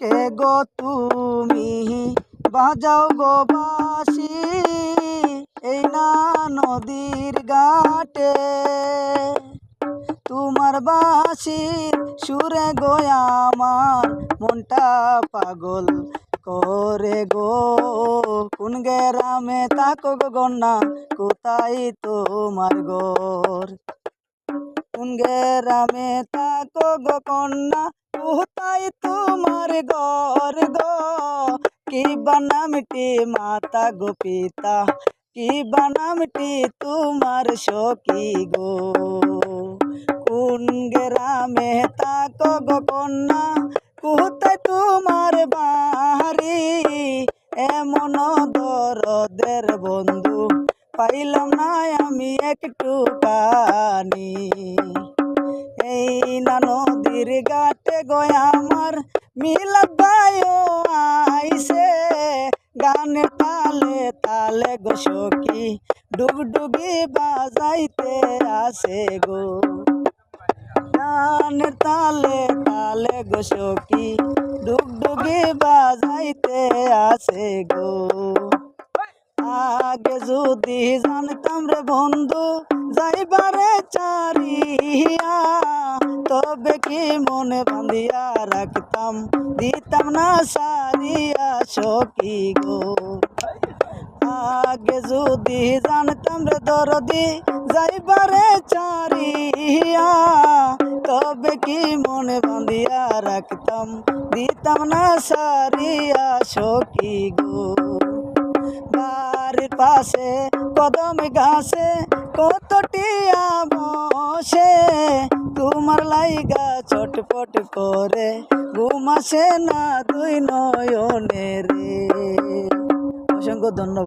কে গো তুমি বাজাও গো বাঁশি এই না নদীর ঘাটে, তোমার বাঁশির সুরে গো আমার মনটা পাগল করে গো। কোন গ্রামে থাকো গো গন্না, কোথায় তোমার ঘর? কোন গ্রামে থাকো গো কন্যা, কোথায় তোমার ঘর গো? কি বানামটি মাতা গো পিতা, কি বানামটি তোমার সখী গো? কোন গ্রামে থাকো গো কন্যা, কোথায় তোমার বাড়ি? এমন দরদের বন্ধু পাইলাম না আমি একটু কানি। এই না নদীর ঘাটে গয়া আমার মিলাদ ভাইও আইছে, গানের তালে তালে গো সখী ডুগডুগি বাজাইতে আসে গো। গানের তালে তালে গো সখী ডুগডুগি বাজাইতে আসে গো। আগে যদি জানতাম রে বন্ধু যাইবারে চারিয়া, তবে কি মনে বাঁধিয়া রাখতাম, দিতাম না সারিয়া সখী গো। আগে যদি জানতাম রে দরদি যাইবারে চারিয়া, তবে কি মনে বাঁধিয়া রাখতাম, দিতাম না সারিয়া সখী গো। বাড়ির পাশে কদম গাছে কত টিয়া বসে, তোমার লাইগা চটপট করে ঘুম আসে না দুই নয়নে রে। অসংখ্য ধন্যবাদ।